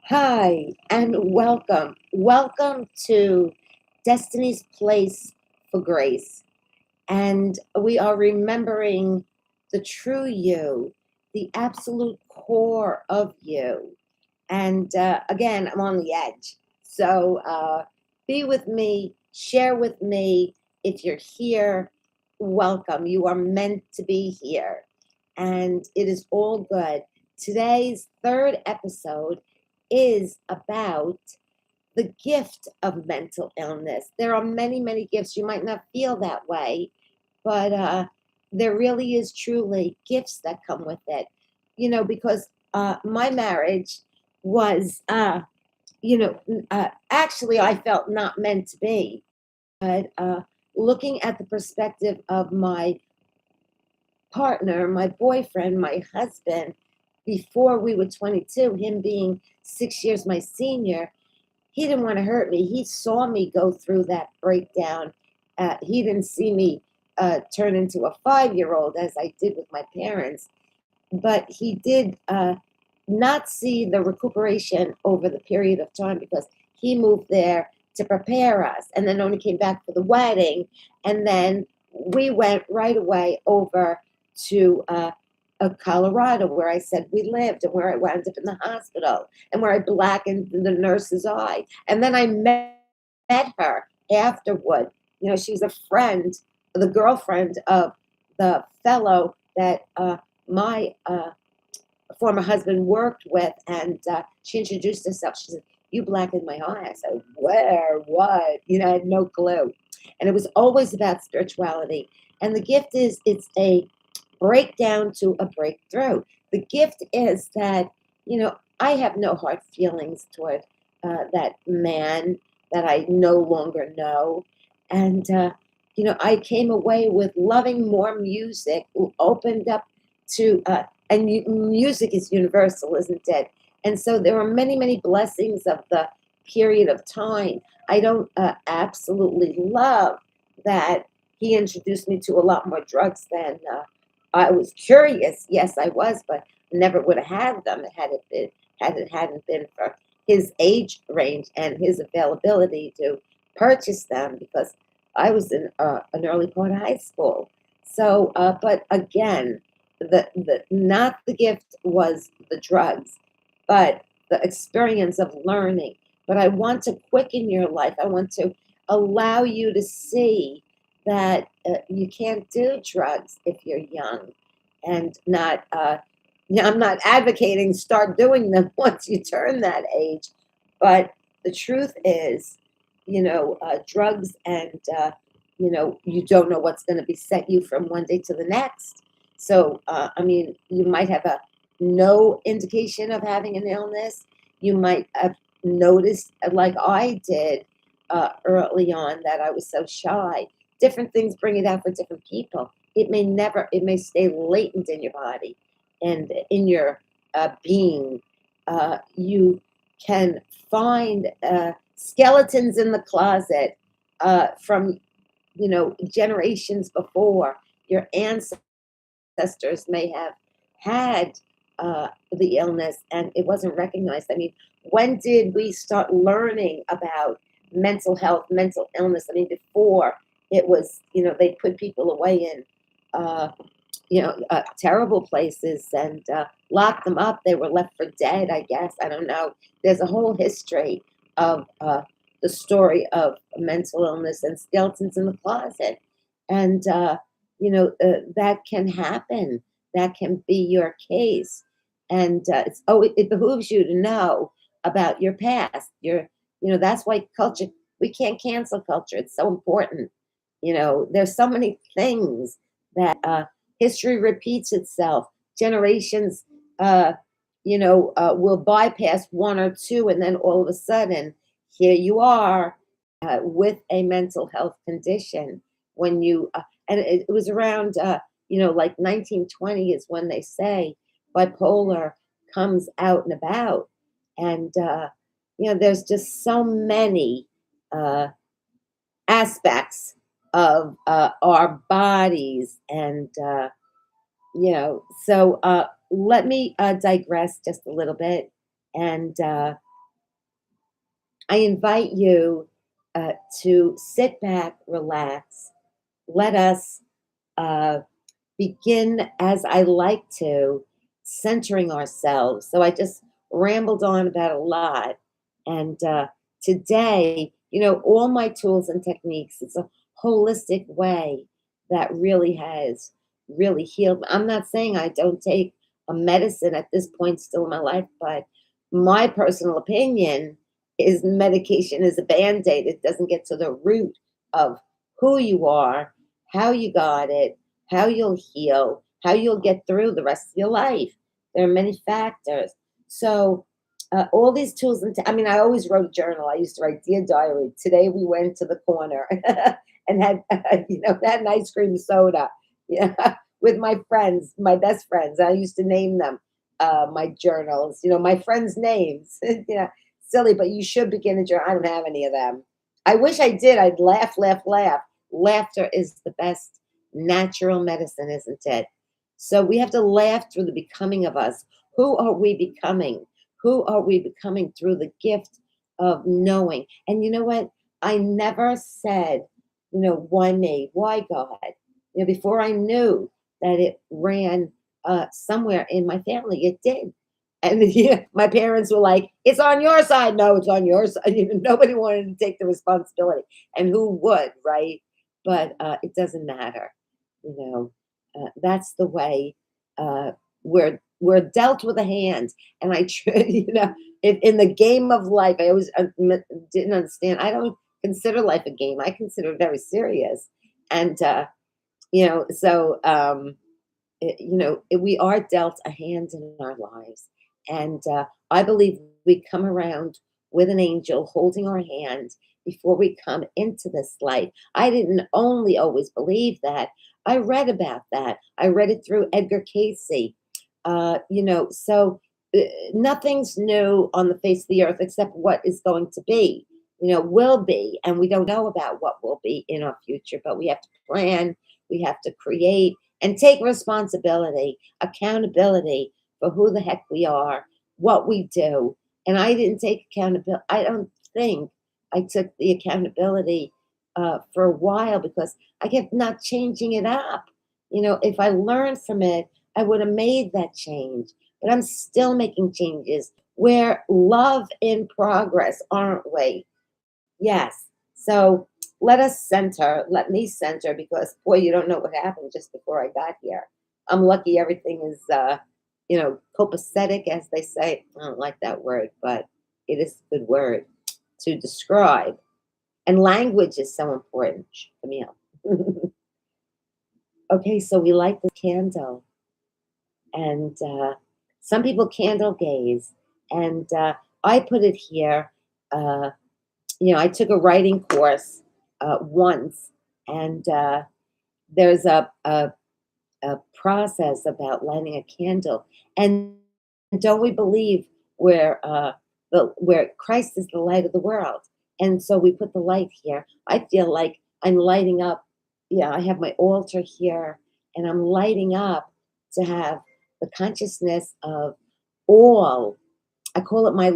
Hi, and welcome. Welcome to Destiny's Place for Grace. And we are remembering the true you, the absolute core of you. And again, I'm on the edge. So be with me, share with me. If you're here, welcome. You are meant to be here. And it is all good. Today's third episode is about the gift of mental illness. There are many, many gifts. You might not feel that way, but there really is truly gifts that come with it. Because my marriage was, actually, I felt not meant to be. But looking at the perspective of my partner, my boyfriend, my husband, before we were 22, him being 6 years my senior, he didn't want to hurt me. He saw me go through that breakdown. He didn't see me turn into a 5 year old as I did with my parents, but he did not see the recuperation over the period of time because he moved there to prepare us and then only came back for the wedding. And then we went right away over to Colorado, where I said we lived and where I wound up in the hospital and where I blackened the nurse's eye. And then I met her afterward. She was a friend, the girlfriend of the fellow that my former husband worked with, and she introduced herself. She said, "You blackened my eye." I said, "Where? What?" I had no clue. And it was always about spirituality. And the gift is it's a breakdown to a breakthrough. The gift is that, I have no hard feelings toward that man that I no longer know. And, I came away with loving more music, opened up to, music is universal, isn't it? And so there are many, many blessings of the period of time. I don't absolutely love that he introduced me to a lot more drugs than I was curious. Yes, I was, but never would have had them had it hadn't been for his age range and his availability to purchase them because I was in an early part of high school. So, but again, the not the gift was the drugs, but the experience of learning. But I want to quicken your life. I want to allow you to see that you can't do drugs if you're young and not I'm not advocating start doing them once you turn that age, but the truth is, drugs and you don't know what's going to be set you from one day to the next. So I mean, you might have a no indication of having an illness. You might have noticed, like I did early on, that I was so shy. Different things bring it out for different people. It may stay latent in your body and in your being. You can find skeletons in the closet from, generations before. Your ancestors may have had the illness and it wasn't recognized. I mean, when did we start learning about mental health, mental illness? I mean, before it was, they put people away in, terrible places and locked them up. They were left for dead, I guess. I don't know. There's a whole history of the story of mental illness and skeletons in the closet. And, that can happen. That can be your case. And it behooves you to know about your past. That's why culture, we can't cancel culture. It's so important. There's so many things that history repeats itself. Generations, will bypass one or two, and then all of a sudden, here you are with a mental health condition. When and it was around, like 1920 is when they say bipolar comes out and about, and there's just so many aspects of our bodies and so let me digress just a little bit and I invite you to sit back, relax, let us uh, begin as I like to, centering ourselves. So I just rambled on about a lot. And today, all my tools and techniques, it's a holistic way that really has really healed. I'm not saying I don't take a medicine at this point still in my life, but my personal opinion is medication is a band aid. It doesn't get to the root of who you are, how you got it, how you'll heal, how you'll get through the rest of your life. There are many factors. So, all these tools, I mean, I always wrote a journal. I used to write, Dear Diary, today we went to the corner and had, had an ice cream soda, yeah, with my friends, my best friends. I used to name them my journals, my friends' names. Silly, but you should begin a journal. I don't have any of them. I wish I did. I'd laugh, laugh, laugh. Laughter is the best natural medicine, isn't it? So we have to laugh through the becoming of us. Who are we becoming? Who are we becoming through the gift of knowing? And you know what? I never said, why me? Why God? Before I knew that it ran somewhere in my family, it did. And yeah, my parents were like, "It's on your side." No, it's on your side. Nobody wanted to take the responsibility, and who would, right? But it doesn't matter. That's the way uh, we're dealt with a hand. And in the game of life, I always didn't understand. I don't consider life a game. I consider it very serious. And so we are dealt a hand in our lives. And I believe we come around with an angel holding our hand before we come into this life. I didn't only always believe that. I read about that. I read it through Edgar Casey. So nothing's new on the face of the earth except what is going to be, will be. And we don't know about what will be in our future, but we have to plan, we have to create, and take responsibility, accountability for who the heck we are, what we do. And I didn't take accountability. I don't think I took the accountability for a while because I kept not changing it up. If I learned from it, I would have made that change. But I'm still making changes. We're love in progress, aren't we? Yes. So let me center because boy, you don't know what happened just before I got here. I'm lucky everything is copacetic, as they say. I don't like that word, but it is a good word to describe. And language is so important, Camille. Okay, so we light the candle, and some people candle gaze, and I put it here. Uh, I took a writing course once, and there's a process about lighting a candle. And don't we believe where Christ is the light of the world? And so we put the light here. I feel like I'm lighting up. Yeah, I have my altar here, and I'm lighting up to have the consciousness of all. I call it my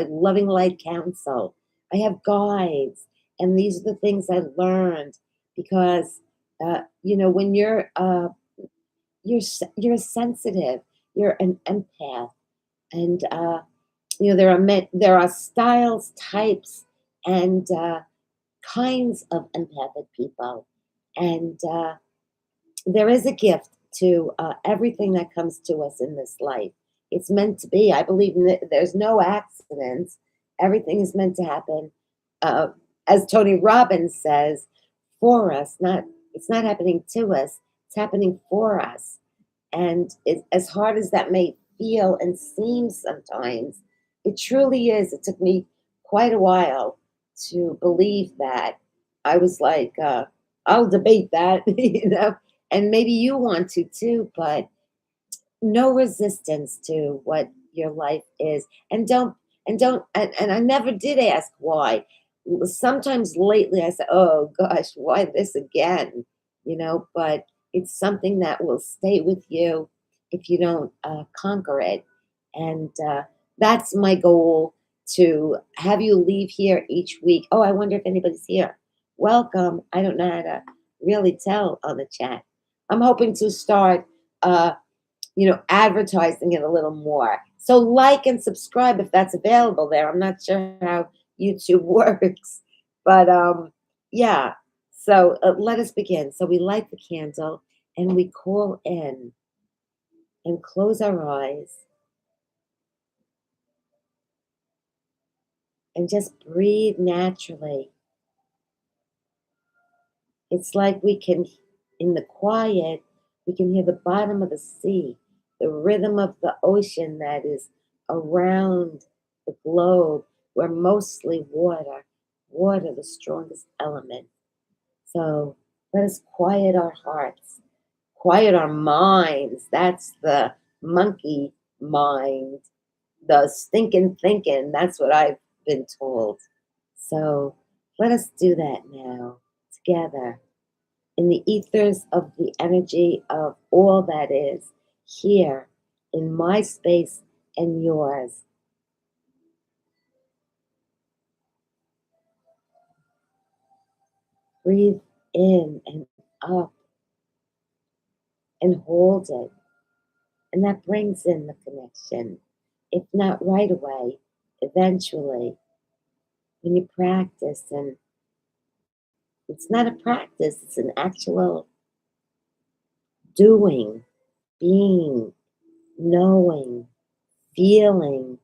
loving light council. I have guides, and these are the things I learned because when you're sensitive, you're an empath, and there are styles, types, and kinds of empathic people, and there is a gift to everything that comes to us in this life. It's meant to be. I believe there's no accidents. Everything is meant to happen, uh, as Tony Robbins says, for us. Not It's not happening to us. It's happening for us. And as hard as that may feel and seem sometimes, it truly is. It took me quite a while to believe that. I was like, I'll debate that, and maybe you want to too, but no resistance to what your life is. And I never did ask why. Sometimes lately I said, oh gosh, why this again? But it's something that will stay with you if you don't conquer it. And that's my goal. to have you leave here each week. Oh, I wonder if anybody's here. Welcome. I don't know how to really tell on the chat. I'm hoping to start advertising it a little more. So like and subscribe if that's available there. I'm not sure how YouTube works, but yeah. So let us begin. So we light the candle and we call in and close our eyes and just breathe naturally. It's like we can, in the quiet, we can hear the bottom of the sea, the rhythm of the ocean that is around the globe. We're mostly water, the strongest element. So let us quiet our hearts, quiet our minds. That's the monkey mind, the stinking thinking. That's what I've been told. So let us do that now together in the ethers of the energy of all that is here in my space and yours. Breathe in and up and hold it. And that brings in the connection. If not right away, eventually, when you practice. And it's not a practice, it's an actual doing, being, knowing, feeling,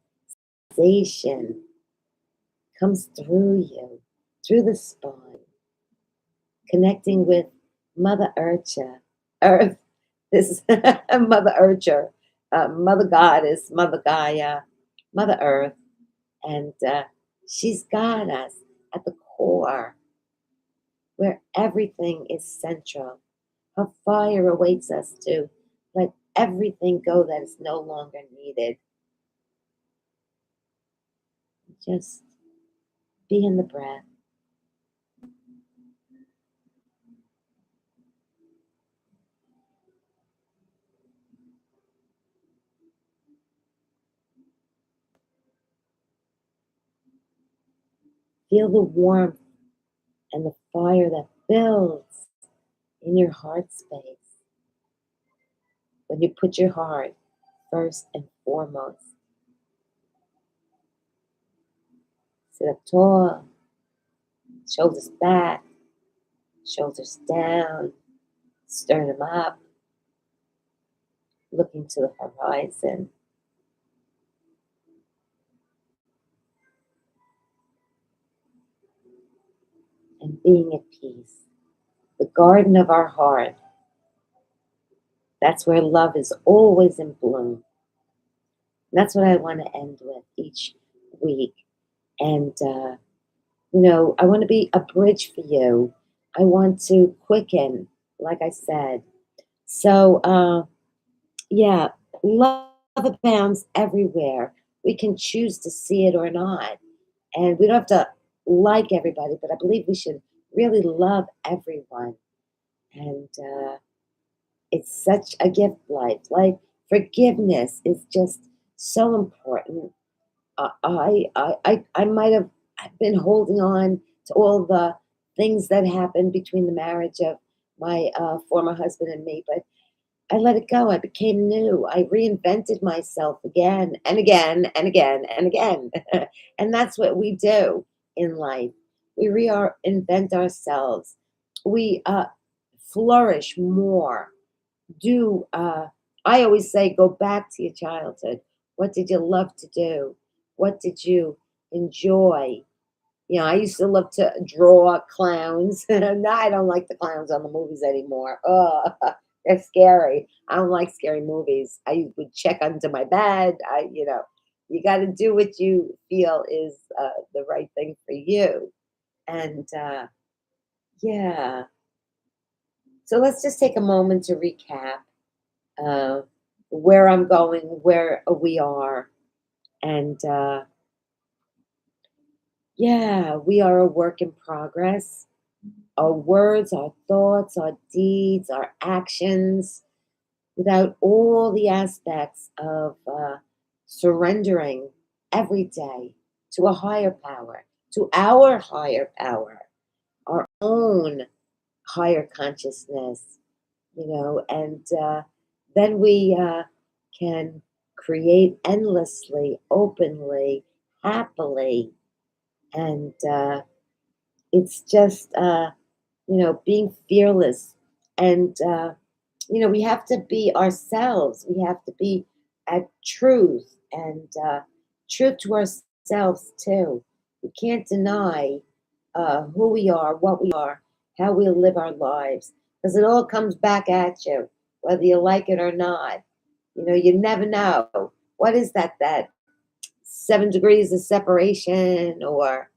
sensation comes through you, through the spine, connecting with Mother Earth, this Mother Urcher, Mother Goddess, Mother Gaia, Mother Earth, and she's got us at the core where everything is central. Her fire awaits us to let everything go that is no longer needed. Just be in the breath. Feel the warmth and the fire that builds in your heart space when you put your heart first and foremost. Sit up tall, shoulders back, shoulders down, sternum up, looking to the horizon. And being at peace. The garden of our heart. That's where love is always in bloom. That's what I want to end with each week. And, I want to be a bridge for you. I want to quicken, like I said. So, yeah, love abounds everywhere. We can choose to see it or not. And we don't have to like everybody, but I believe we should really love everyone. And it's such a gift life. Like forgiveness is just so important. I might have been holding on to all the things that happened between the marriage of my former husband and me, but I let it go. I became new. I reinvented myself again and again and again and again. And that's what we do in life. We reinvent ourselves. We flourish more. Do I always say, go back to your childhood. What did you love to do? What did you enjoy? I used to love to draw clowns. Now I don't like the clowns on the movies anymore. Oh, they're scary. I don't like scary movies. I would check under my bed. You got to do what you feel is the right thing for you. And yeah, so let's just take a moment to recap uh, where I'm going, where we are, and yeah, we are a work in progress. Our words, our thoughts, our deeds, our actions, without all the aspects of surrendering every day. to a higher power, to our higher power, our own higher consciousness, and then we can create endlessly, openly, happily, and it's just being fearless, and we have to be ourselves. We have to be at truth, and truth to ourselves too. We can't deny who we are, what we are, how we live our lives, because it all comes back at you, whether you like it or not. You never know. What is that 7 degrees of separation, or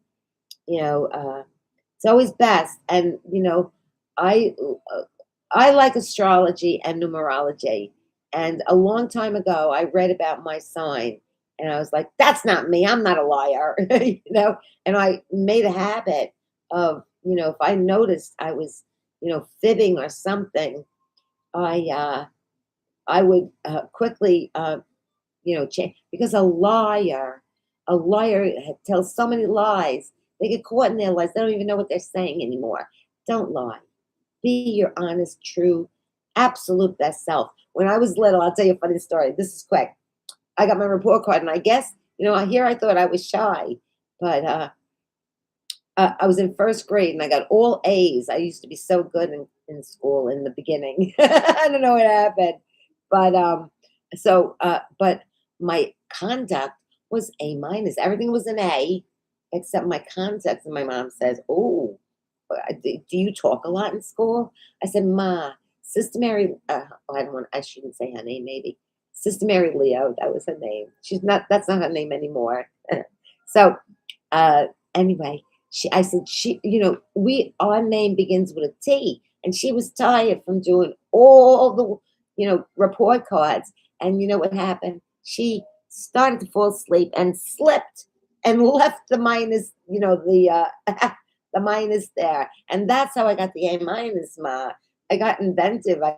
you know, uh, it's always best. And I I like astrology and numerology. And a long time ago, I read about my sign, and I was like, "That's not me. I'm not a liar," And I made a habit of, if I noticed I was, fibbing or something, I I would quickly, change, because a liar tells so many lies. They get caught in their lies. They don't even know what they're saying anymore. Don't lie. Be your honest, true, absolute best self. When I was little, I'll tell you a funny story. This is quick. I got my report card, and I guess, here I thought I was shy, but I was in first grade, and I got all A's. I used to be so good in school in the beginning. I don't know what happened, but but my conduct was A minus. Everything was an A except my conduct. And my mom says, "Oh, do you talk a lot in school?" I said, "Ma, Sister Mary, I shouldn't say her name, maybe. Sister Mary Leo, that was her name. That's not her name anymore." So, uh, anyway, I said, our name begins with a T. And she was tired from doing all the, report cards. And you know what happened? She started to fall asleep and slipped and left the minus, the minus there. And that's how I got the A minus, Ma. I got inventive. I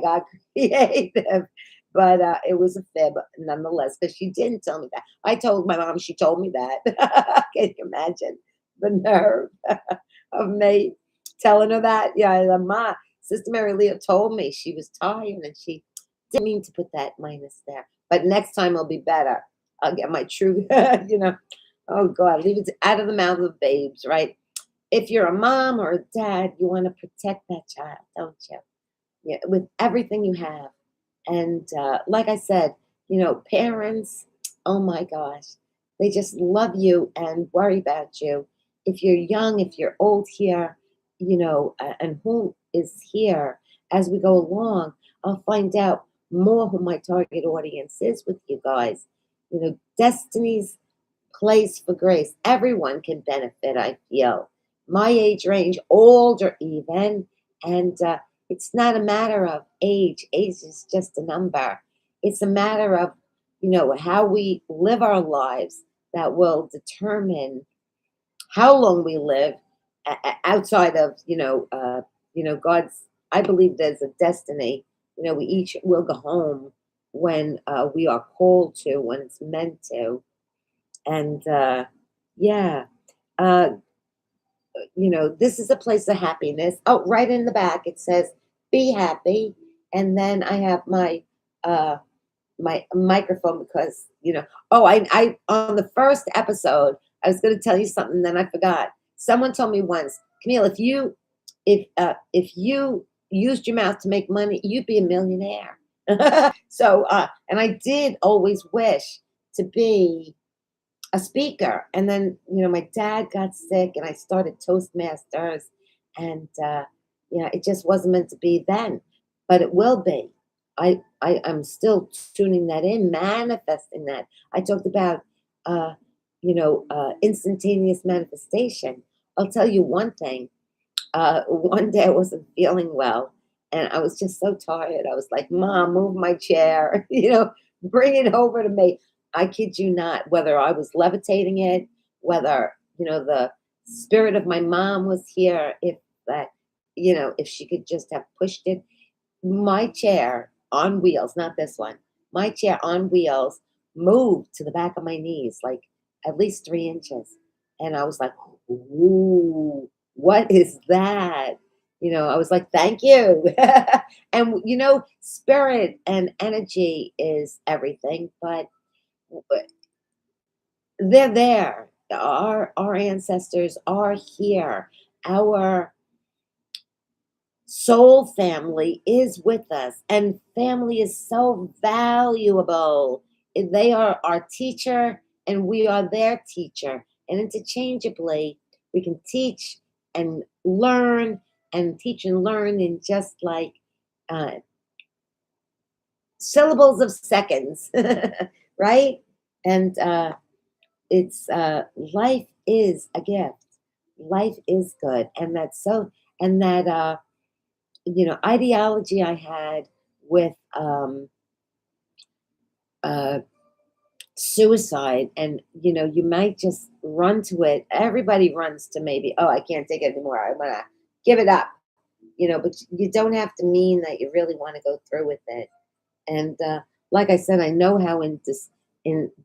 got creative. But it was a fib nonetheless, because she didn't tell me that. I told my mom, she told me that. Can you imagine the nerve of me telling her that? Yeah, Ma, Sister Mary Leo told me she was tired, and she didn't mean to put that minus there. But next time it'll be better. I'll get my true, oh God, leave it out of the mouth of babes, right? If you're a mom or a dad, you want to protect that child, don't you? Yeah, with everything you have. And like I said, parents, oh my gosh, they just love you and worry about you. If you're young, if you're old here, and who is here as we go along, I'll find out more who my target audience is with you guys. Destiny's place for grace. Everyone can benefit, I feel. My age range, older even. And it's not a matter of age. Age is just a number. It's a matter of, how we live our lives that will determine how long we live outside of, God's. I believe there's a destiny. We each will go home when we are called to, when it's meant to. And yeah, uh, this is a place of happiness. Oh, right in the back it says "Be happy," and then I have uh, my microphone, because Oh, I on the first episode I was going to tell you something, then I forgot. Someone told me once, Camille, if you used your mouth to make money, you'd be a millionaire. So and I did always wish to be a speaker. And then, my dad got sick, and I started Toastmasters, and it just wasn't meant to be then, but it will be. I'm still tuning that in, manifesting that. I talked about, instantaneous manifestation. I'll tell you one thing. One day I wasn't feeling well, and I was just so tired. I was like, "Mom, move my chair, bring it over to me." I kid you not, whether I was levitating it, whether, the spirit of my mom was here, if she could just have pushed it, my chair on wheels, not this one, my chair on wheels moved to the back of my knees, like at least 3 inches. And I was like, ooh, what is that? I was like, thank you. And, spirit and energy is everything, but they're there. Our ancestors are here. Our soul family is with us, and family is so valuable. They are our teacher, and we are their teacher. And interchangeably, we can teach and learn, and teach and learn in just like uh, syllables of seconds, right? And it's life is a gift. Life is good, and that's so. And that ideology I had with uh, suicide, and you might just run to it. Everybody runs to, maybe, oh, I can't take it anymore, I want to give it up, but you don't have to mean that you really want to go through with it. And like I said, I know how in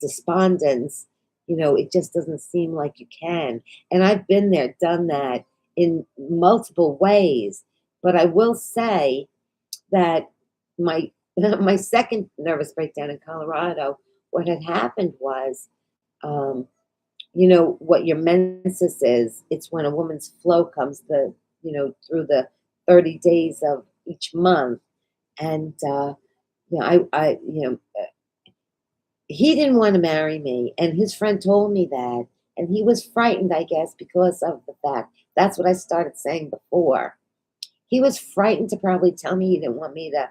despondence, it just doesn't seem like you can. And I've been there, done that in multiple ways. But I will say that my my second nervous breakdown in Colorado, what had happened was, um, what your menses is. It's when a woman's flow comes through the 30 days of each month, and he didn't want to marry me, and his friend told me that, and he was frightened, I guess, because of the fact. That's what I started saying before. He was frightened to probably tell me he didn't want me to,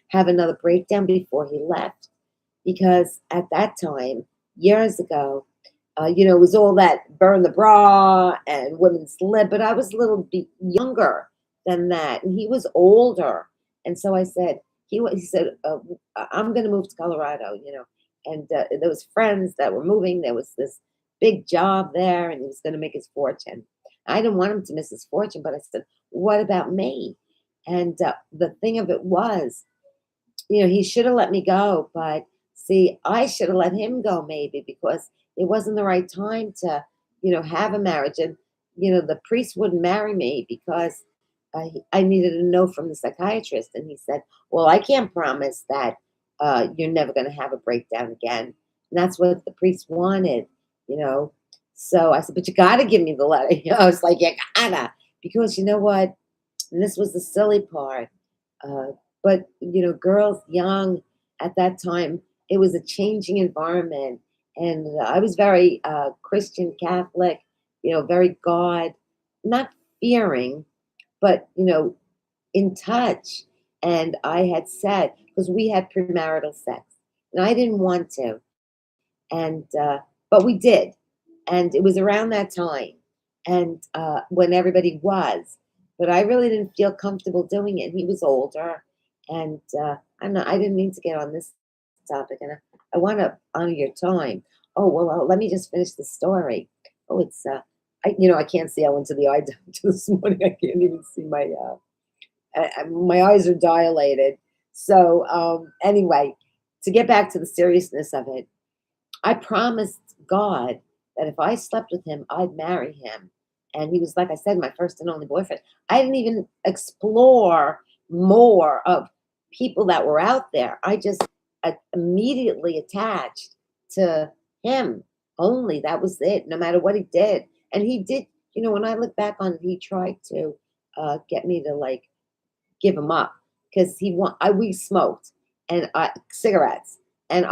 have another breakdown before he left. Because at that time, years ago, it was all that burn the bra and women's lib, but I was a little bit younger than that, and he was older. And so I said, he said, I'm going to move to Colorado, and there was friends that were moving. There was this big job there, and he was going to make his fortune. I didn't want him to miss his fortune, but I said, what about me? And the thing of it was, he should have let me go, but see, I should have let him go, maybe, because it wasn't the right time to, have a marriage. And, the priest wouldn't marry me because I needed a no from the psychiatrist. And he said, well, I can't promise that you're never going to have a breakdown again. And that's what the priest wanted, you know. So I said, but you got to give me the letter. I was like, you gotta, because you know what? And this was the silly part. Uh, but girls young at that time, it was a changing environment, and I was very Christian Catholic, very God, not fearing, but in touch. And I had said, because we had premarital sex, and I didn't want to, and but we did, and it was around that time, and when everybody was, but I really didn't feel comfortable doing it. He was older, and I know I didn't mean to get on this topic, and I want to honor your time. Oh well, let me just finish the story. Oh, it's I can't see. I went to the eye doctor this morning. I can't even see my eyes are dilated. So anyway, to get back to the seriousness of it, I promised God that if I slept with him, I'd marry him. And he was, like I said, my first and only boyfriend. I didn't even explore more of people that were out there. I just immediately attached to him only. That was it, no matter what he did. And he did, when I look back on it, he tried to get me to like give him up, because we smoked and cigarettes, and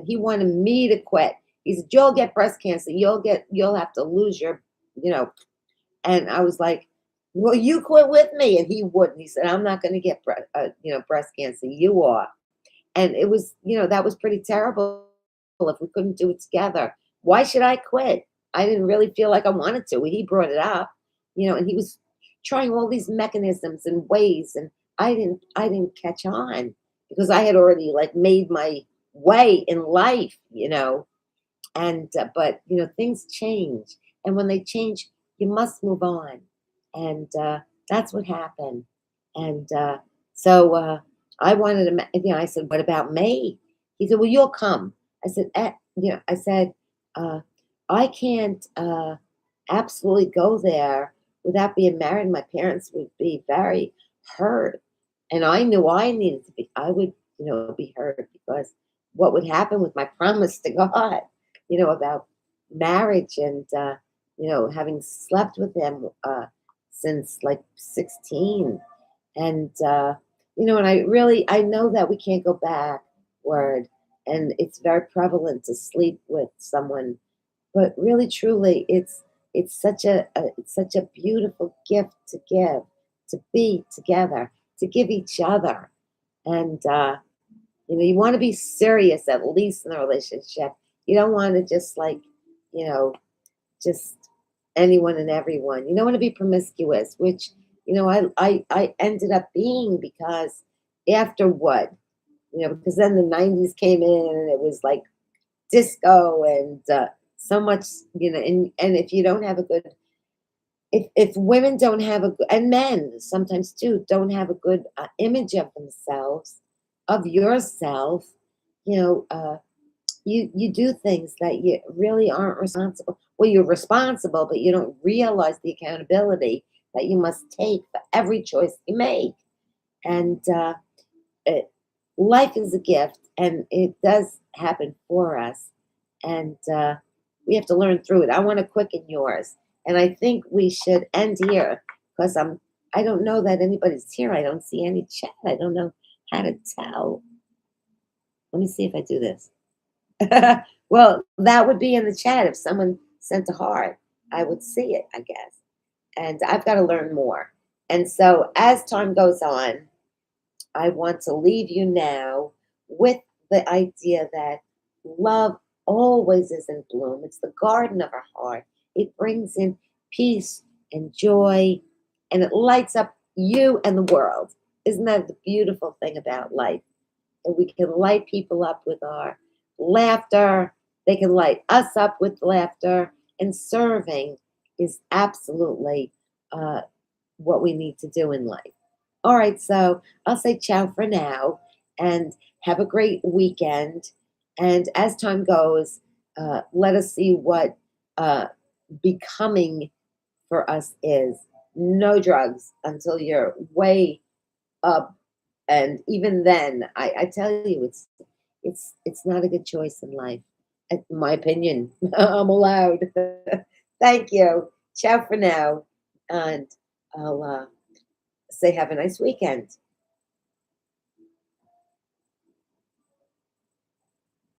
he wanted me to quit. He said, you'll get breast cancer, you'll have to lose your, you know and I was like, well, you quit with me. And he wouldn't. He said, I'm not going to get breast cancer, you are. And it was, that was pretty terrible. If we couldn't do it together, why should I quit? I didn't really feel like I wanted to. He brought it up, and he was trying all these mechanisms and ways, and I didn't catch on, because I had already like made my way in life, and but things change, and when they change, you must move on, and that's what happened. And so I wanted to, I said, what about May? He said, well, you'll come. I said, I said, uh, I can't absolutely go there without being married. My parents would be very hurt. And I knew I needed to be, I would, be hurt because what would happen with my promise to God, about marriage and, having slept with him since like 16. And, and I know that we can't go backward. And it's very prevalent to sleep with someone, but really truly it's such a beautiful gift to give, to be together, to give each other. And you want to be serious at least in a relationship. You don't want to just like, you know, just anyone and everyone. You don't want to be promiscuous, which, I ended up being because after what? Because then the 90s came in and it was like disco and so much, and if you don't have a good, if women don't have a good, and men sometimes too don't have a good image of themselves, of yourself, you know, uh, you do things that you really aren't responsible. Well, you're responsible, but you don't realize the accountability that you must take for every choice you make. And it, life is a gift, and it does happen for us, and we have to learn through it. I want to quicken yours, and I think we should end here because I don't know that anybody's here. I don't see any chat. I don't know how to tell. Let me see if I do this. Well, that would be in the chat. If someone sent a heart, I would see it, I guess. And I've got to learn more. And so as time goes on, I want to leave you now with the idea that love always is in bloom. It's the garden of our heart. It brings in peace and joy, and it lights up you and the world. Isn't that the beautiful thing about life? And we can light people up with our laughter. They can light us up with laughter. And serving is absolutely uh, what we need to do in life. All right, so I'll say ciao for now and have a great weekend. And as time goes, let us see what uh, becoming for us is. No drugs until you're way up, and even then, I tell you, it's not a good choice in life, in my opinion. I'm allowed. Thank you. Ciao for now, and I'll say have a nice weekend.